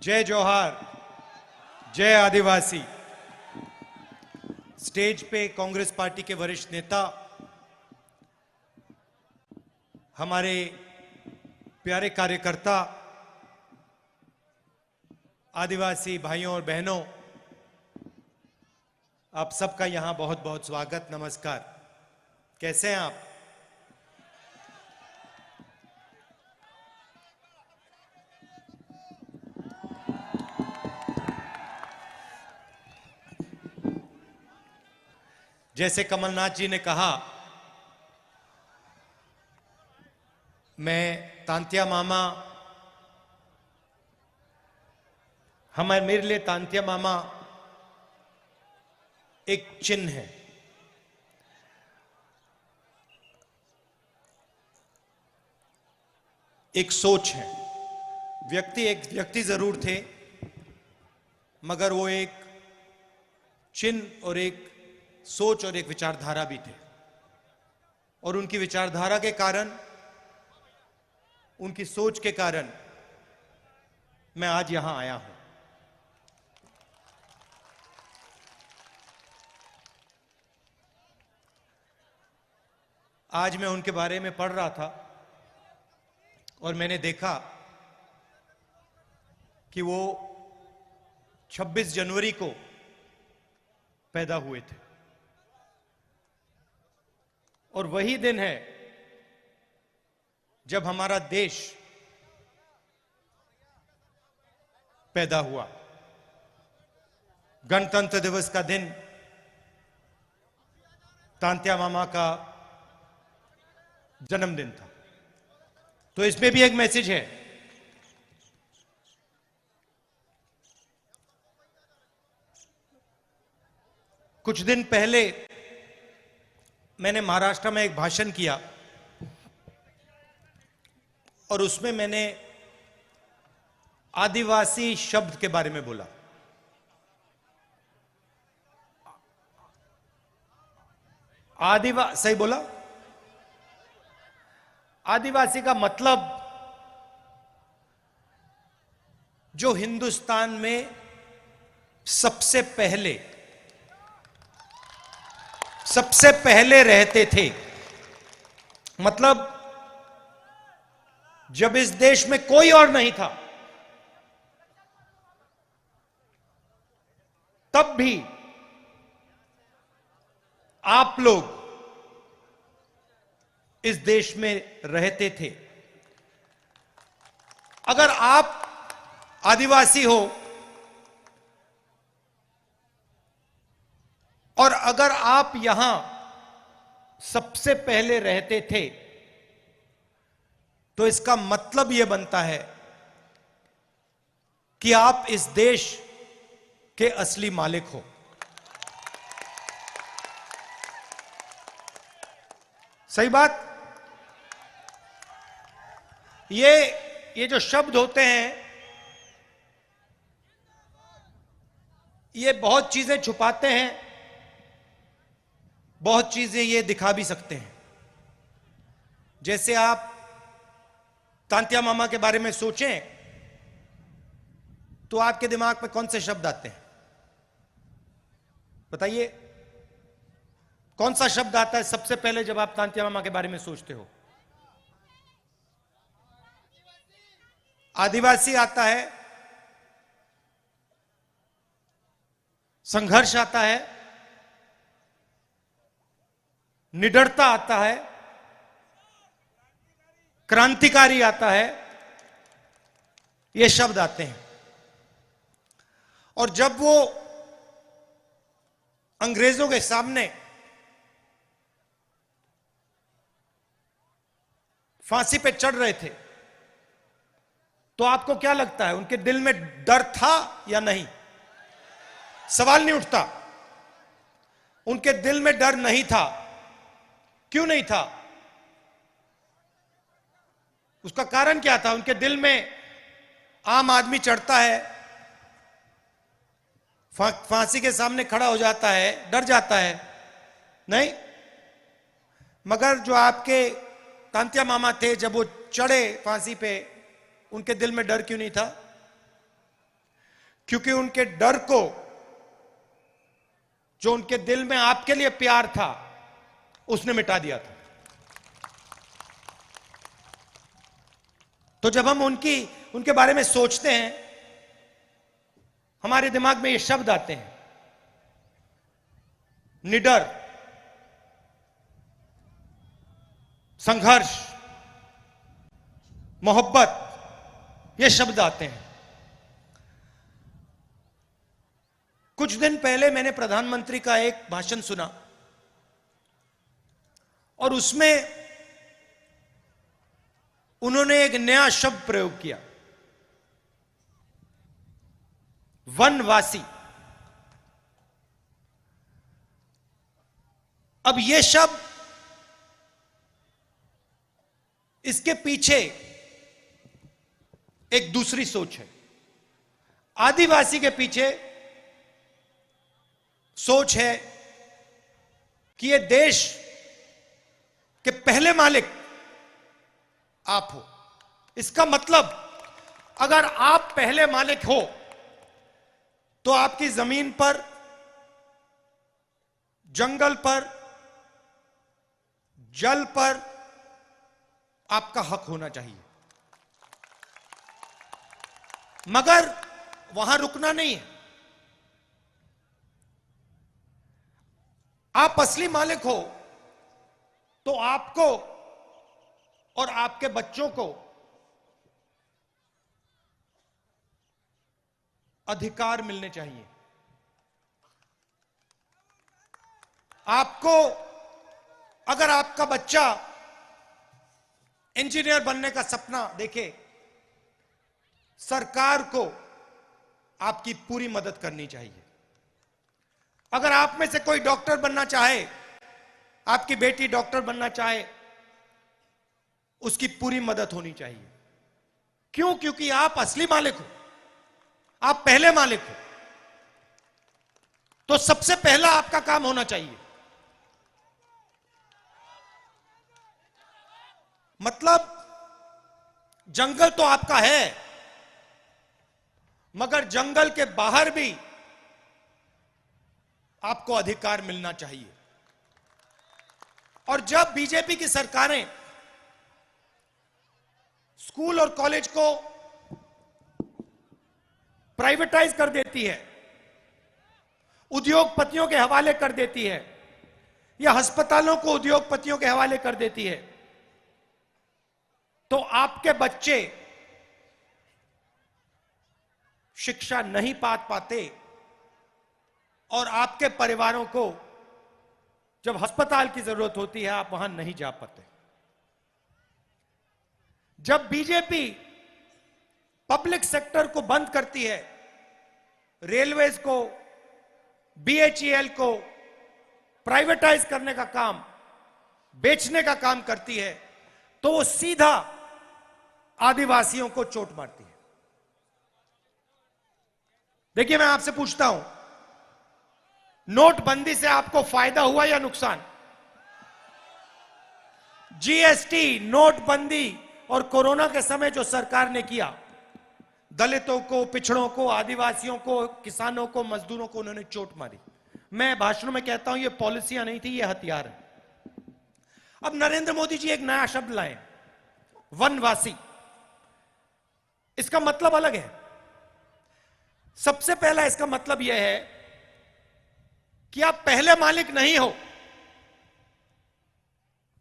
जय जोहार, जय आदिवासी। स्टेज पे कांग्रेस पार्टी के वरिष्ठ नेता, हमारे प्यारे कार्यकर्ता, आदिवासी भाइयों और बहनों, आप सबका यहां बहुत बहुत स्वागत, नमस्कार। कैसे हैं आप? जैसे कमलनाथ जी ने कहा, मैं तांत्या मामा, मेरे लिए तांत्या मामा एक चिन्ह है। एक सोच है। एक व्यक्ति जरूर थे, मगर वो एक चिन्ह और एक सोच और एक विचारधारा भी थे। और उनकी विचारधारा के कारण, उनकी सोच के कारण मैं आज यहां आया हूं। आज मैं उनके बारे में पढ़ रहा था और मैंने देखा कि वो 26 जनवरी को पैदा हुए थे और वही दिन है जब हमारा देश पैदा हुआ। गणतंत्र दिवस का दिन तांत्या मामा का जन्मदिन था। तो इसमें भी एक मैसेज है। कुछ दिन पहले मैंने महाराष्ट्र में एक भाषण किया और उसमें मैंने आदिवासी शब्द के बारे में बोला। सही बोला? आदिवासी का मतलब जो हिंदुस्तान में सबसे पहले रहते थे। मतलब जब इस देश में कोई और नहीं था, तब भी आप लोग इस देश में रहते थे। अगर आप आदिवासी हो और अगर आप यहां सबसे पहले रहते थे, तो इसका मतलब यह बनता है कि आप इस देश के असली मालिक हो। सही बात? ये जो शब्द होते हैं, ये बहुत चीजें छुपाते हैं, बहुत चीजें ये दिखा भी सकते हैं। जैसे आप तांत्या मामा के बारे में सोचें तो आपके दिमाग में कौन से शब्द आते हैं? बताइए, कौन सा शब्द आता है सबसे पहले जब आप तांत्या मामा के बारे में सोचते हो? आदिवासी आता है, संघर्ष आता है, निडरता आता है, क्रांतिकारी आता है, ये शब्द आते हैं। और जब वो अंग्रेजों के सामने फांसी पे चढ़ रहे थे, तो आपको क्या लगता है, उनके दिल में डर था या नहीं? सवाल नहीं उठता। उनके दिल में डर नहीं था। क्यों नहीं था? उसका कारण क्या था? उनके दिल में आम आदमी चढ़ता है, फांसी के सामने खड़ा हो जाता है, डर जाता है? नहीं। मगर जो आपके तांत्या मामा थे, जब वो चढ़े फांसी पे, उनके दिल में डर क्यों नहीं था? क्योंकि उनके डर को, जो उनके दिल में आपके लिए प्यार था, उसने मिटा दिया था। तो जब हम उनके बारे में सोचते हैं, हमारे दिमाग में ये शब्द आते हैं, निडर, संघर्ष, मोहब्बत, ये शब्द आते हैं। कुछ दिन पहले मैंने प्रधानमंत्री का एक भाषण सुना और उसमें उन्होंने एक नया शब्द प्रयोग किया, वनवासी। अब यह शब्द, इसके पीछे एक दूसरी सोच है। आदिवासी के पीछे सोच है कि यह देश के पहले मालिक आप हो। इसका मतलब, अगर आप पहले मालिक हो तो आपकी जमीन पर, जंगल पर, जल पर आपका हक होना चाहिए। मगर वहां रुकना नहीं है। आप असली मालिक हो तो आपको और आपके बच्चों को अधिकार मिलने चाहिए। आपको, अगर आपका बच्चा इंजीनियर बनने का सपना देखे, सरकार को आपकी पूरी मदद करनी चाहिए। अगर आप में से कोई डॉक्टर बनना चाहे, आपकी बेटी डॉक्टर बनना चाहे, उसकी पूरी मदद होनी चाहिए। क्यों? क्योंकि आप असली मालिक हो, आप पहले मालिक हो। तो सबसे पहला आपका काम होना चाहिए। मतलब जंगल तो आपका है, मगर जंगल के बाहर भी आपको अधिकार मिलना चाहिए। और जब बीजेपी की सरकारें स्कूल और कॉलेज को प्राइवेटाइज कर देती है, उद्योगपतियों के हवाले कर देती है, या अस्पतालों को उद्योगपतियों के हवाले कर देती है, तो आपके बच्चे शिक्षा नहीं पा पाते और आपके परिवारों को जब अस्पताल की जरूरत होती है, आप वहां नहीं जा पाते। जब बीजेपी पब्लिक सेक्टर को बंद करती है, रेलवेज को, बीएचईएल को प्राइवेटाइज करने का काम, बेचने का काम करती है, तो वो सीधा आदिवासियों को चोट मारती है। देखिए, मैं आपसे पूछता हूं, नोटबंदी से आपको फायदा हुआ या नुकसान? जीएसटी, नोटबंदी और कोरोना के समय जो सरकार ने किया, दलितों को, पिछड़ों को, आदिवासियों को, किसानों को, मजदूरों को उन्होंने चोट मारी। मैं भाषणों में कहता हूं ये पॉलिसियां नहीं थी, ये हथियार है। अब नरेंद्र मोदी जी एक नया शब्द लाए, वनवासी। इसका मतलब अलग है। सबसे पहला इसका मतलब यह है कि आप पहले मालिक नहीं हो,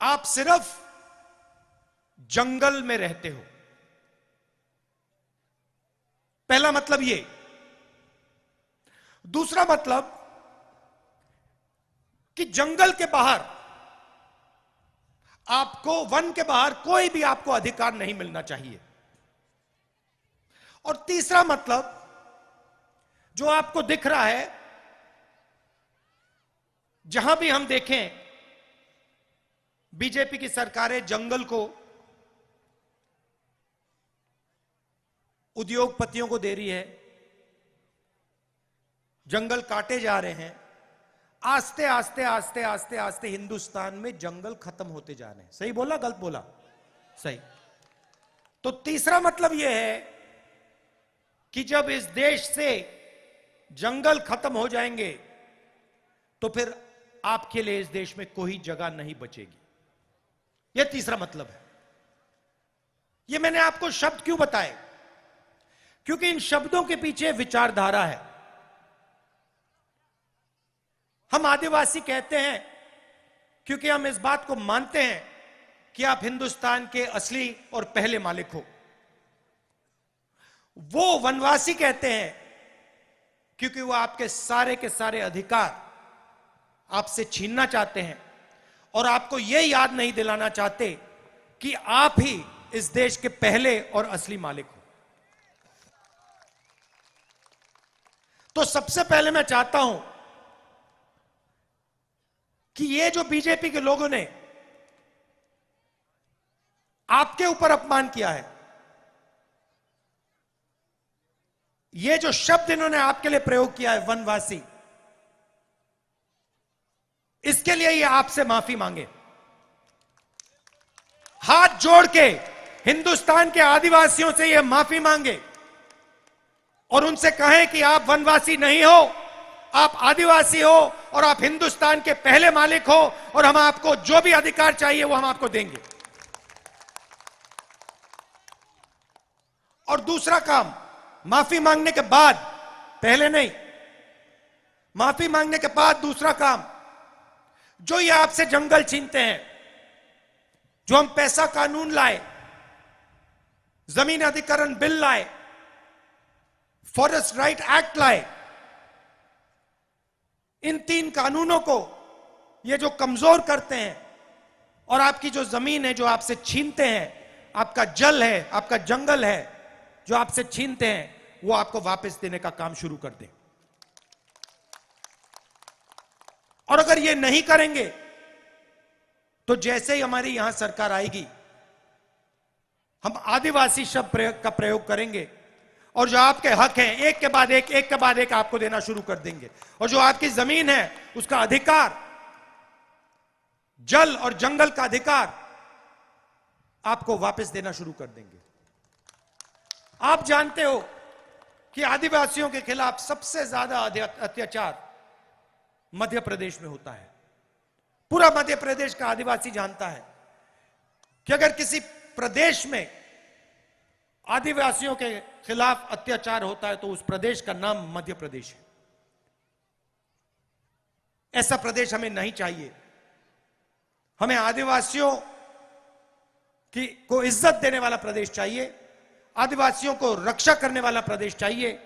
आप सिर्फ जंगल में रहते हो। पहला मतलब ये। दूसरा मतलब कि जंगल के बाहर आपको, वन के बाहर कोई भी आपको अधिकार नहीं मिलना चाहिए। और तीसरा मतलब जो आपको दिख रहा है, जहां भी हम देखें बीजेपी की सरकारें जंगल को उद्योगपतियों को दे रही है, जंगल काटे जा रहे हैं। आस्ते आस्ते आस्ते आस्ते आस्ते हिंदुस्तान में जंगल खत्म होते जा रहे हैं। सही बोला, गलत बोला? सही। तो तीसरा मतलब यह है कि जब इस देश से जंगल खत्म हो जाएंगे तो फिर आपके लिए इस देश में कोई जगह नहीं बचेगी। यह तीसरा मतलब है। यह मैंने आपको शब्द क्यों बताए? क्योंकि इन शब्दों के पीछे विचारधारा है। हम आदिवासी कहते हैं क्योंकि हम इस बात को मानते हैं कि आप हिंदुस्तान के असली और पहले मालिक हो। वो वनवासी कहते हैं क्योंकि वो आपके सारे अधिकार आपसे छीनना चाहते हैं और आपको यह याद नहीं दिलाना चाहते कि आप ही इस देश के पहले और असली मालिक हो। तो सबसे पहले मैं चाहता हूं कि ये जो बीजेपी के लोगों ने आपके ऊपर अपमान किया है, ये जो शब्द इन्होंने आपके लिए प्रयोग किया है वनवासी, इसके लिए ये आपसे माफी मांगे। हाथ जोड़ के हिंदुस्तान के आदिवासियों से ये माफी मांगे और उनसे कहें कि आप वनवासी नहीं हो, आप आदिवासी हो और आप हिंदुस्तान के पहले मालिक हो और हम आपको जो भी अधिकार चाहिए वो हम आपको देंगे। और दूसरा काम, माफी मांगने के बाद, पहले नहीं, माफी मांगने के बाद दूसरा काम, जो ये आपसे जंगल छीनते हैं, जो हम पैसा कानून लाए, जमीन अधिग्रहण बिल लाए, फॉरेस्ट राइट एक्ट लाए, इन 3 कानूनों को ये जो कमजोर करते हैं और आपकी जो जमीन है जो आपसे छीनते हैं, आपका जल है, आपका जंगल है जो आपसे छीनते हैं, वो आपको वापस देने का काम शुरू कर दें। और अगर ये नहीं करेंगे तो जैसे ही हमारी यहां सरकार आएगी, हम आदिवासी शब्द का प्रयोग करेंगे और जो आपके हक हैं एक के बाद एक आपको देना शुरू कर देंगे। और जो आपकी जमीन है उसका अधिकार, जल और जंगल का अधिकार आपको वापस देना शुरू कर देंगे। आप जानते हो कि आदिवासियों के खिलाफ सबसे ज्यादा अत्याचार मध्य प्रदेश में होता है। पूरा मध्य प्रदेश का आदिवासी जानता है कि अगर किसी प्रदेश में आदिवासियों के खिलाफ अत्याचार होता है तो उस प्रदेश का नाम मध्य प्रदेश है। ऐसा प्रदेश हमें नहीं चाहिए। हमें आदिवासियों को इज्जत देने वाला प्रदेश चाहिए, आदिवासियों को रक्षा करने वाला प्रदेश चाहिए।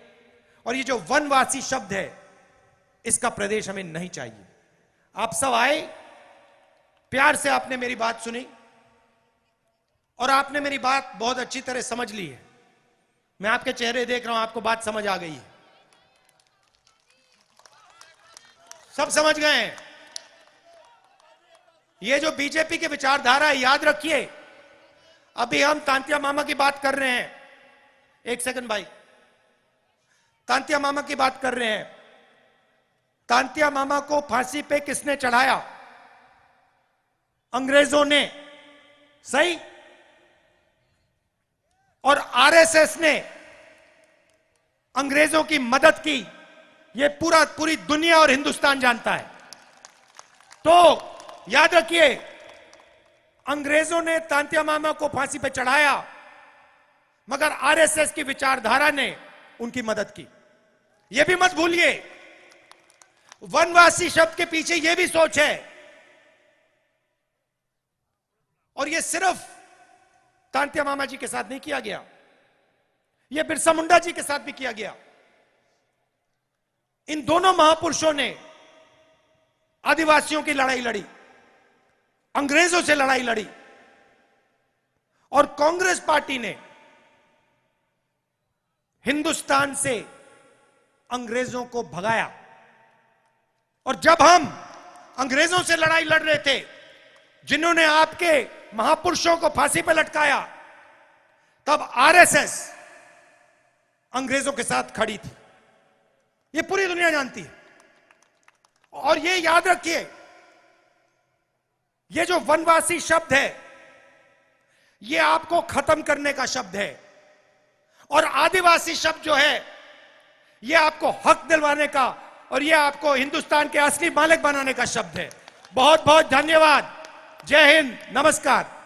और ये जो वनवासी शब्द है, इसका प्रदेश हमें नहीं चाहिए। आप सब आए, प्यार से आपने मेरी बात सुनी और आपने मेरी बात बहुत अच्छी तरह समझ ली है। मैं आपके चेहरे देख रहा हूं, आपको बात समझ आ गई है, सब समझ गए हैं। ये जो बीजेपी की विचारधारा है, याद रखिए, अभी हम तांतिया मामा की बात कर रहे हैं। एक सेकंड भाई, तांतिया मामा की बात कर रहे हैं। तांतिया मामा को फांसी पे किसने चढ़ाया? अंग्रेजों ने, सही? और आरएसएस ने अंग्रेजों की मदद की, यह पूरी दुनिया और हिंदुस्तान जानता है। तो याद रखिए, अंग्रेजों ने तांतिया मामा को फांसी पे चढ़ाया, मगर आरएसएस की विचारधारा ने उनकी मदद की। यह भी मत भूलिए, वनवासी शब्द के पीछे यह भी सोच है। और यह सिर्फ तांतिया मामा जी के साथ नहीं किया गया, यह बिरसा मुंडा जी के साथ भी किया गया। इन दोनों महापुरुषों ने आदिवासियों की लड़ाई लड़ी, अंग्रेजों से लड़ाई लड़ी, और कांग्रेस पार्टी ने हिंदुस्तान से अंग्रेजों को भगाया। और जब हम अंग्रेजों से लड़ाई लड़ रहे थे, जिन्होंने आपके महापुरुषों को फांसी पर लटकाया, तब आरएसएस अंग्रेजों के साथ खड़ी थी। यह पूरी दुनिया जानती है। और यह याद रखिए, यह जो वनवासी शब्द है, यह आपको खत्म करने का शब्द है। और आदिवासी शब्द जो है, ये आपको हक दिलवाने का और ये आपको हिंदुस्तान के असली मालिक बनाने का शब्द है। बहुत बहुत धन्यवाद। जय हिंद, नमस्कार।